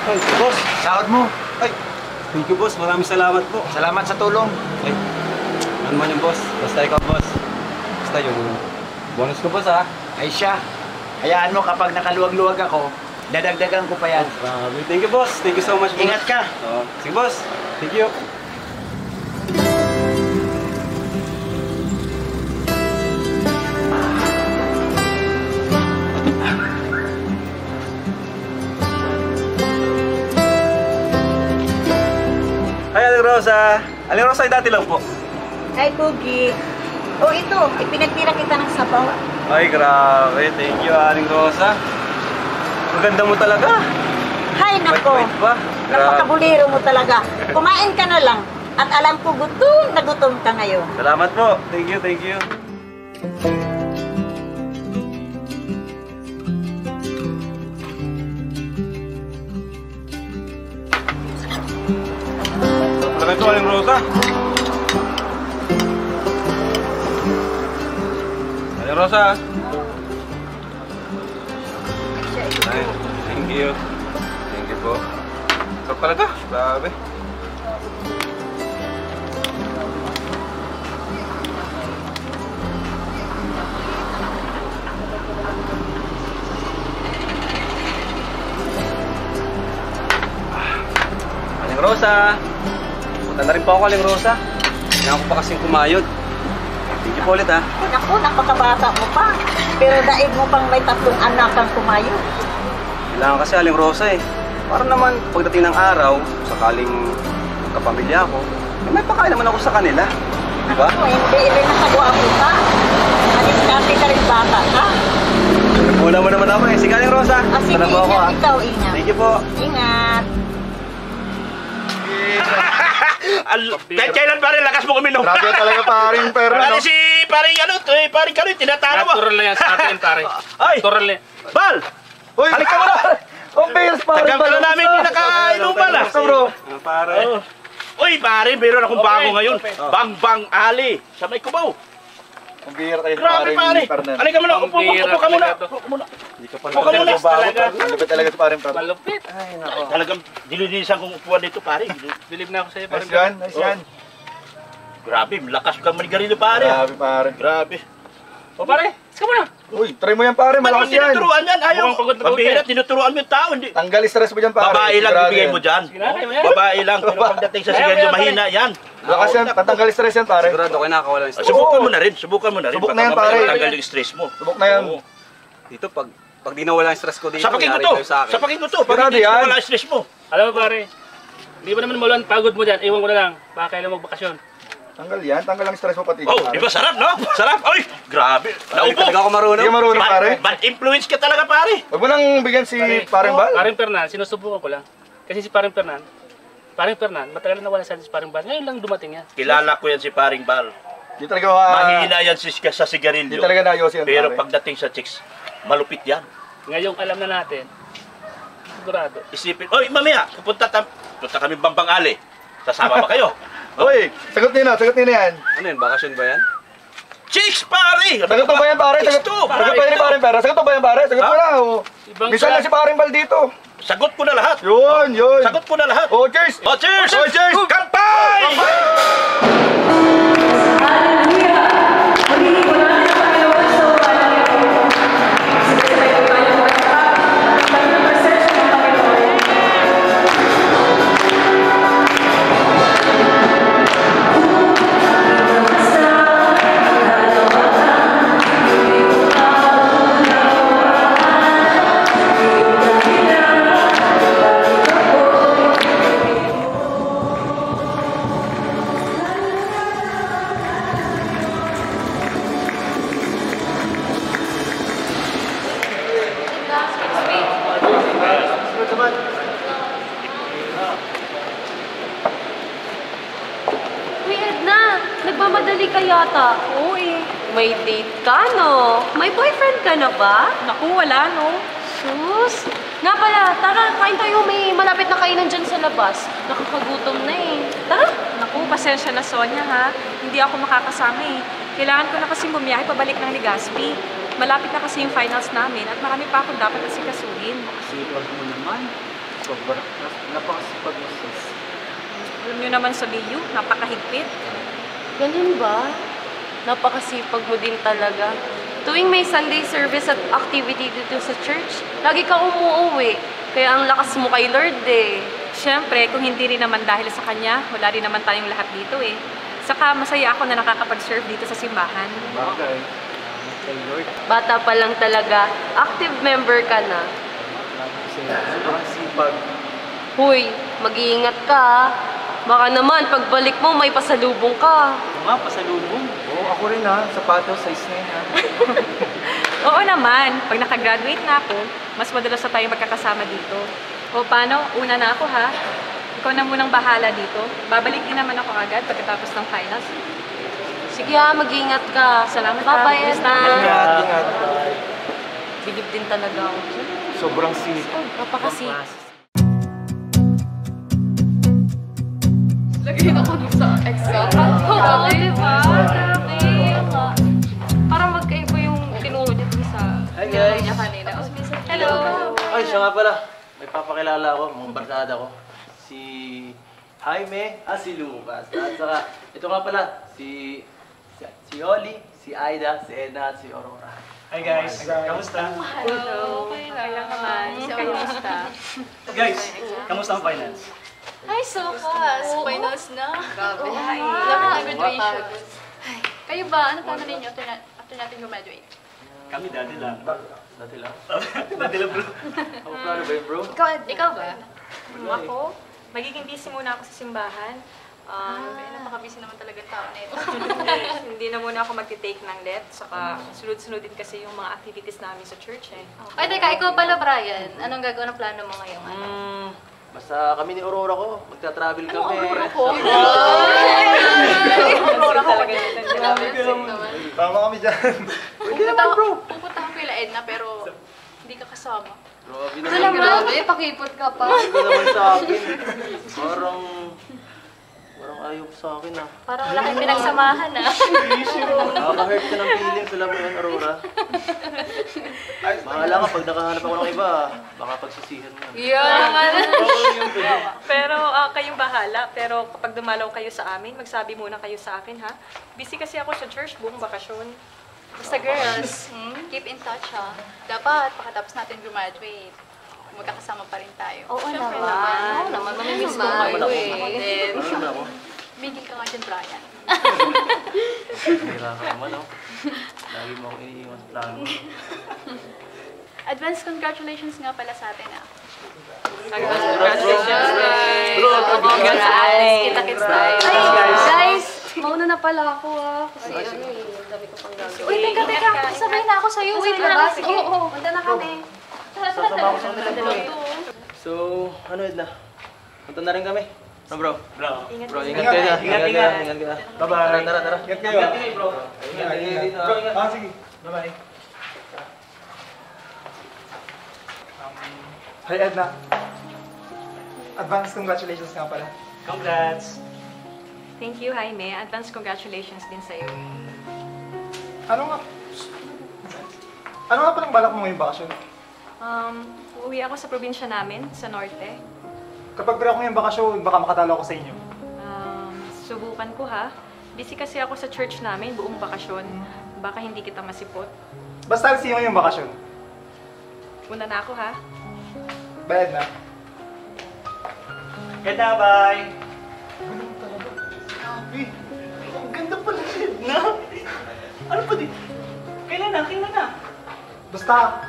Ay, boss, Sahod mo. ay, thank you boss, maraming salamat po. Salamat sa tulong. Ay, ano man yung boss, basta ikaw boss. Basta yung bonus ko boss ha. Ay siya. Hayaan mo kapag nakaluwag-luwag ako, dadagdagan ko pa yan. Grabe, thank you boss, thank you so much boss. Ingat ka. Sige boss, thank you. Hi, Aling Rosa. Aling Rosa, ay dati lang po. Hi, Cookie. Oh, ito. Ipinagtira kita ng sabaw. Ay, grabe. Thank you, Aling Rosa. Ang ganda mo talaga. Hay, nako. Wait pa. Napakabuliro mo talaga. Kumain ka na lang. At alam ko gutom na gutom ka ngayon. Salamat po. Thank you, thank you. Talaga ito, Aling Rosa. Aling Rosa. Ay, thank you. Thank you po. Sarap talaga. Grabe. Aling Rosa. Punta na rin po ako, Aling Rosa. Kailangan ko pa kasing kumayod. Thank you po ulit ha. Naku, napakabata mo pa. Pero daig mo pang may 3 anak kang kumayo. Kailangan kasi, Aling Rosa eh. Para naman pagdating ng araw, sakaling magkapamilya ako, eh, may pakain naman ako sa kanila. Diba? Ako, hindi rin nakagawa mo ka. Maniskarte ka rin bata ka. Wala mo naman ako eh. Sige, Aling Rosa. Sige, Sana po ako ha. ingat ikaw, ingat. Thank you po. Ingat. Kahit kailan pare, lakas mo kuminom. Grabe talaga paring pera, no? Pare si pare ano, pare Kaloy, tinatalo mo. Natural lang yan sa atin, pare. Ay! Natural lang. Bal! Uy, Halika mo na! ang beers pare. Tagal ka na namin hindi nakainuman ah. Basta bro. Pare. Uy pare, meron akong bago ngayon. Bang Bang Ali. Sa may Cubao. Ang beer kayo Grabe pare. Halika mo na, upo ka muna. Upo ka muna. Hindi ka Upo ka muna. Ang lupit talaga sa paring pera. Malupit. Talagang dilinisan kong upuan dito pare. Believe na ako sa'yo, pare. Nice yan, nice yan. Grabe, lakas ka manigarilyo pare. Grabe pare. Grabe. O pare, iska mo na. Uy, try mo yan pare, malakas yan. Tinuturuan yan, ayaw. Mukhang pagod na pagod Pabihira, yan. tinuturuan mo yung tao. Hindi. Tanggal stress mo dyan pare. Babae lang Sigurado bibigay yan. mo dyan. Sige na, Babae lang. Pero pagdating sa sigarilyo, mahina yan. Malakas yan, tatanggal stress yan pare. Sigurado ko nakakawala ng stress. Subukan mo na rin. Subukan mo na rin. Subok na yan, Baka pare. matanggal yung stress mo. Subok na yan. Oo. Dito, pag di nawala yung stress ko dito, Sapakin ko nangyari to. kayo sa akin. Sapakin ko to. Pag Sigurado hindi yan. wala yung stress mo. Alam mo, pare. Hindi ba naman maluan pagod mo dyan? Iwan ko na lang. Baka kailan magbakasyon. Tanggal yan, tanggal ang stress mo pati. Oh, pare. di ba sarap, no? Sarap. Ay, grabe. Hindi talaga Naupo. ako marunong. Hindi ka marunong pare. Bad influence ka talaga, pare. Huwag mo nang bigyan si paring bal. Paring Fernan, sinusubukan ko lang. Kasi si Paring Fernan, matagal na wala sa si Paring Bal. Ngayon lang dumating yan. Kilala ko yan si Paring Bal. Di talaga Mahina yan sa Di sigarilyo. talaga naayos yan Pero pare. pagdating sa chicks, malupit yan. Ngayong alam na natin, sigurado. Isipin, oy, mamaya, punta kami Bambang Ali. Sasama ba kayo? Uy, sagot niyo na yan. Ano yun, bakasyon ba yan? Chicks, pare! Sagot mo ba yan pare? Chicks Sagot to, sagot ba yan ni paring pera? Sagot mo ba yan pare? Sagot mo Ha? na. Oh. Ibang Minsan lang si paring bal dito. Sagot ko na lahat. Yun. Sagot ko na lahat. Oh, cheers. Oh, cheers! Oh, cheers. Come Nagmamadali ka yata. Oo eh. May date ka, no? May boyfriend ka na ba? Naku, wala, no? Sus! Nga pala, tara, kain tayo. May malapit na kainan dyan sa labas. Nakakagutom na eh. Tara! Naku, pasensya na, Sonia, ha? Hindi ako makakasama eh. Kailangan ko na kasing bumiyahe pabalik ng Legazpi. Malapit na kasi yung finals namin at marami pa akong dapat asikasuhin. Sipag mo naman. Sobrang napakasipag mo, sis. Alam nyo naman sa BU, napakahigpit. Ganun ba? Napakasipag mo din talaga. Tuwing may Sunday service at activity dito sa church, lagi ka umuuwi. Kaya ang lakas mo kay Lord eh. Siyempre, kung hindi rin naman dahil sa kanya, wala rin naman tayong lahat dito eh. Saka masaya ako na nakakapag-serve dito sa simbahan. Bagay. Kay Lord. Bata pa lang talaga, active member ka na. Sobrang sipag. Huy, mag-iingat ka ah. Baka naman, pagbalik mo, may pasalubong ka. Oo nga, pasalubong. Oo, ako rin ha. Sapatos, size na yun ha. Oo naman, pag nakagraduate na ako, mas madalas na tayo magkakasama dito. O paano, una na ako ha. Ikaw na munang bahala dito. Babalik din naman ako agad pagkatapos ng finals. Sige ha, mag-iingat ka. Salamat Bye-bye, Edna. Ingat. Bilib din talaga ako. Sobrang sipag. Napakasipag. Lagay ako dun sa ex ka. Oo, diba? Grabe. Parang magkaiba yung tinuro niya dun sa Hi guys. niya kanina. Hello. Ay, siya nga pala. May papakilala ako, mga barsada ko. Si Jaime, si Lucas. At saka, ito nga pala, si Oli, si Aida, si Edna, at si Aurora. Hi guys, kamusta? Hello. Okay lang naman. Kamusta? Guys, kamusta ang finance? Ay, Sokas. Finals na. Grabe. Lapit na graduation. Ay, kayo ba? Ano plano ninyo after natin graduate? Kami dati lang. Dati lang. Dati lang bro. Ako plano ba yun, bro? Ikaw ba? Ako, magiging busy muna ako sa simbahan. Napaka-busy naman talaga ang tao na ito. Hindi na muna ako mag-take ng let. Saka sunod-sunod din kasi yung mga activities namin sa church eh. Ay, teka, ikaw pala, Brian. Anong gagawin ng plano mo ngayon? Basta kami ni Aurora ko, magta-travel kami. Aurora ko? Aurora ko talaga dito. Grabe, sick naman. Tama kami dyan. Pwede naman, bro. Pupunta ko kila Edna, pero hindi ka kasama. Grabe Ito lang, naman. grabe. Pakipot ka pa. Grabe ka naman sa akin. Parang ayaw sa akin ah. Parang wala kayong pinagsamahan ah. Nakaka-hurt ka ng feelings, alam mo yun, Aurora. Bahala ka, pag nakahanap ako ng iba, baka pagsisihan mo. Yeah, naman. Pero kayong bahala. Pero kapag dumalaw kayo sa amin, magsabi muna kayo sa akin ha. Busy kasi ako sa church buong bakasyon. Basta girls, keep in touch ha. Dapat, pagkatapos natin graduate, magkakasama pa rin tayo. Oo naman. Oo naman, mamimiss ko kayo eh. Ano naman ako? Migil ka nga dyan, Brian. Hira ka naman, oh. Lagi mo akong iniiwan sa plano. Advance congratulations nga pala sa atin ah. Congratulations, Bro, Congrats sa atin. Kita-kits tayo. Guys, mauna na pala ako ah. Kasi ano eh, dami ko pang gagawin. Uy, teka. Sabay na ako sa'yo. Wait sa lang, labas. sige. Oo, punta na kami. Sasama ko sa kanila, bro. So, ano Edna? Punta na rin kami. No, bro? Bro, ingat kayo na. Ingat ka. Bye-bye. Tara. Ingat kayo. Ingat kayo, bro. Ingat kayo dito. Bro, ingat. Sige. Bye-bye. Hi Edna. Advance congratulations nga pala. Congrats. Thank you, Jaime. Advance congratulations din sa'yo. Ano nga palang balak mo ngayong bakasyon? Uuwi ako sa probinsya namin, sa norte. Kapag break ako ngayong bakasyon, baka makatalo ako sa inyo. Subukan ko ha. Busy kasi ako sa church namin buong bakasyon. Baka hindi kita masipot. Basta alis ngayong bakasyon. Una na ako ha. Bye Edna. Ganda, bye. Grabe. Ang ganda pala Na? Ano pa di? Kailan na? Basta,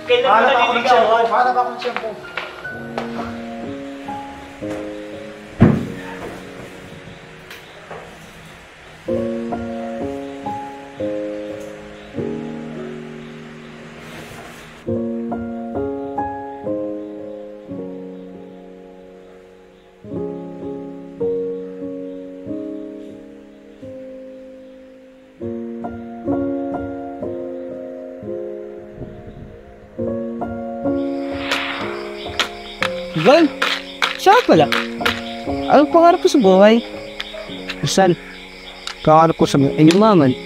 Kailan mo mahanap ako ng shampoo. naliligawan? Mahanap ako ng shampoo. Val, siya pala. Anong pangarap ko sa buhay? Saan? Pangarap ko sa yumaman.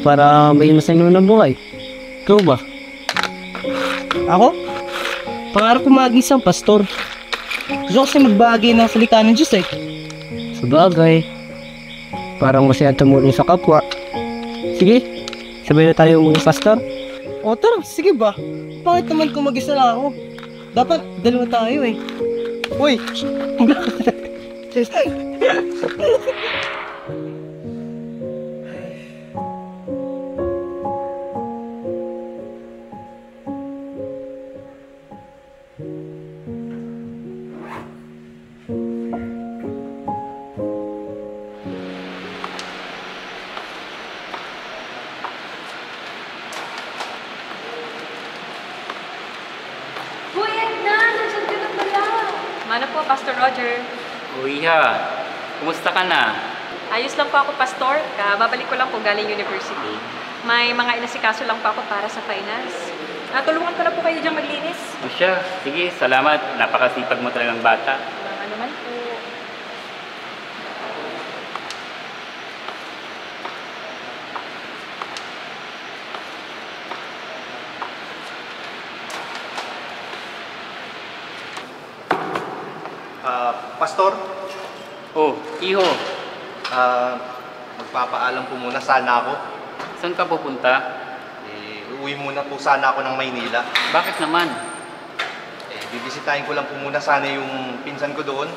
Para may masaya ng buhay. Ikaw ba? Ako? Pangarap ko maging isang pastor. Gusto ko kasi magbahagi ng salita ng Diyos eh. Sabagay. Parang masaya tumulong sa kapwa. Sige, sabay na tayo mga pastor. O tara, sige ba? Bakit naman kung mag-isa lang ako? Dapat dalawa tayo eh. Uy! Mana po, Pastor Roger? Uy ha, kumusta ka na? Ayos lang po ako, Pastor. Babalik ko lang po galing university. May mga inasikaso lang po ako para sa finance. Tulungan ko na po kayo diyang maglinis. O siya, sige, salamat. Napakasipag mo talagang bata. Ano naman po. Pastor? Oh, iho. Magpapaalam po muna sana ako. Saan ka pupunta? Uuwi muna po sana ako ng Maynila. Bakit naman? Bibisitahin ko lang po muna sana yung pinsan ko doon.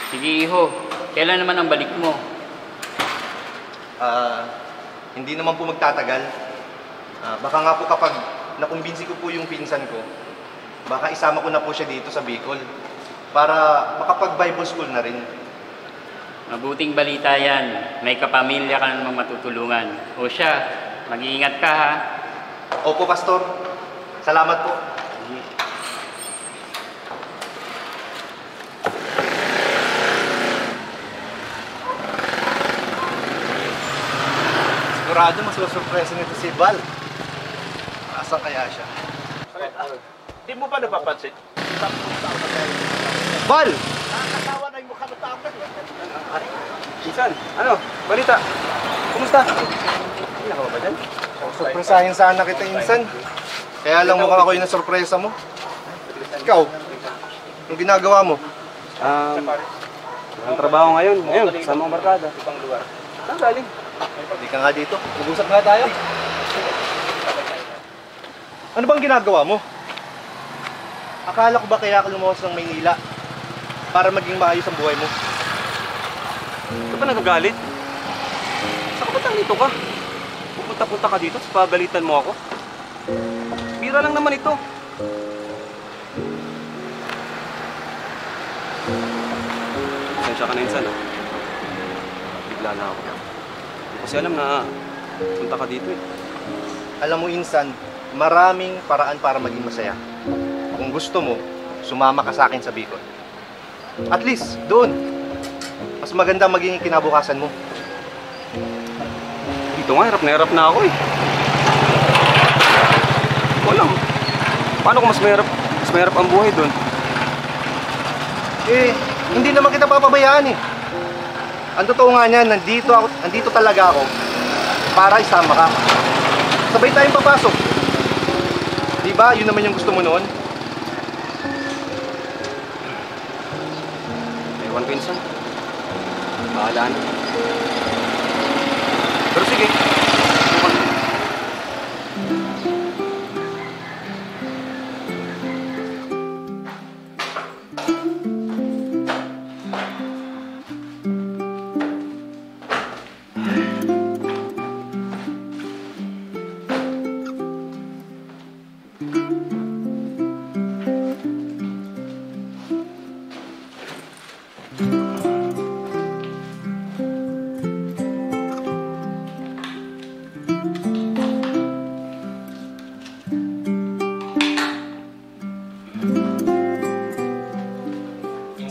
Sige, iho. Kailan naman ang balik mo? Hindi naman po magtatagal. Baka nga po kapag nakumbinsi ko po yung pinsan ko, baka isama ko na po siya dito sa Bicol para makapag-Bible school na rin. Mabuting balita yan. May kapamilya ka namang matutulungan. O siya, mag-iingat ka ha. Opo, Pastor. Salamat po. Sigurado masusurpresa nito si Val. Asan kaya siya? Di mo ba napapansin? Val! Nakakasawa na yung mukha ng tao. Insan, ano? Balita? Kumusta? Hindi ka ba dyan? Surpresahin sana kita, Insan. Kaya lang mukhang ako yung nasurpresa mo. Ikaw, anong ginagawa mo? Ang trabaho ngayon. Ngayon, kasama ang barkada. Ibang lugar. Saan galing? Hindi ka nga dito. Mag-usap nga tayo. Ano bang ginagawa mo? Akala ko ba kaya ka lumawas ng Maynila para maging maayos ang buhay mo? Ito ba nagagalit? Saan ka ba nandito ka? Pupunta-punta ka dito, pagalitan mo ako? Bira lang naman ito. Pasensya ka na Insan, ah. Bigla na ako. Kasi alam na punta ka dito eh. Alam mo, Insan, maraming paraan para maging masaya. Kung gusto mo, sumama ka sa akin sa Bicol. At least, doon. Mas maganda maging kinabukasan mo. Dito nga, hirap na ako eh. Walang. Paano kung mas mahirap ang buhay doon? Hindi naman kita papabayaan eh. Ang totoo nga niyan, nandito talaga ako para isama ka. Sabay tayong papasok. Diba? Yun naman yung gusto mo noon. Ewan ko Insan. Bahala na. Pero sige.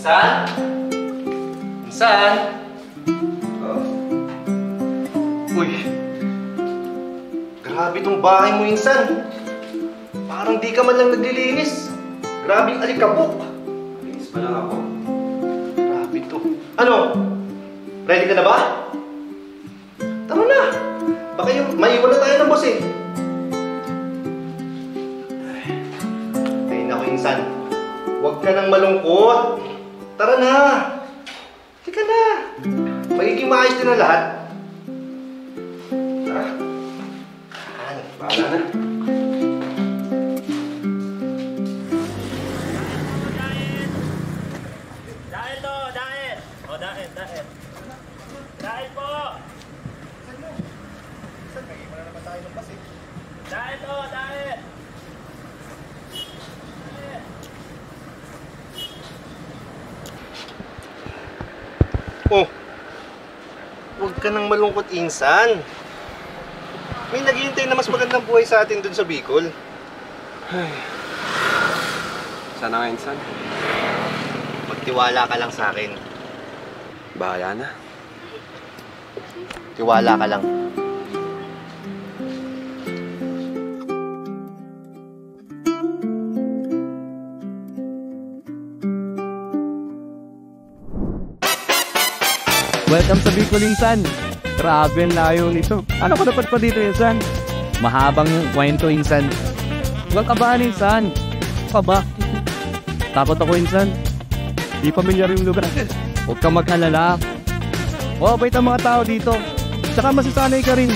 Insan? Insan? Uy. Grabe tong bahay mo, Insan. Parang di ka man lang naglilinis. Grabing alikabok. Linis pa lang ako. Grabe to. Ano? Ready ka na ba? Tara na. Baka yung maiwan na tayo ng boss eh. Ay naku, Insan. Huwag ka nang malungkot. Tara na. Halika na. Magiging maayos din ang lahat. Tara. Bahala na. Dahil to, dahil. O, dahil. Dahil po. Saan? Nag-iwan na naman tayo ng bus eh. Dahil to, dahil. Oh, huwag ka nang malungkot, Insan. May naghihintay na mas magandang buhay sa atin dun sa Bicol. Sana nga, Insan. Magtiwala ka lang sa akin. Bahala na. Tiwala ka lang. Welcome sa Bicol, Insan. Grabe ang layo nito. Ano ka dapat pa dito, Insan? Mahabang yung kwento, Insan. Huwag kabahan, Insan. Pa ba? Takot ako, Insan. Di pamilyar yung lugar. Huwag kang mag-alala. Bait ang mga tao dito. Tsaka masasanay ka rin.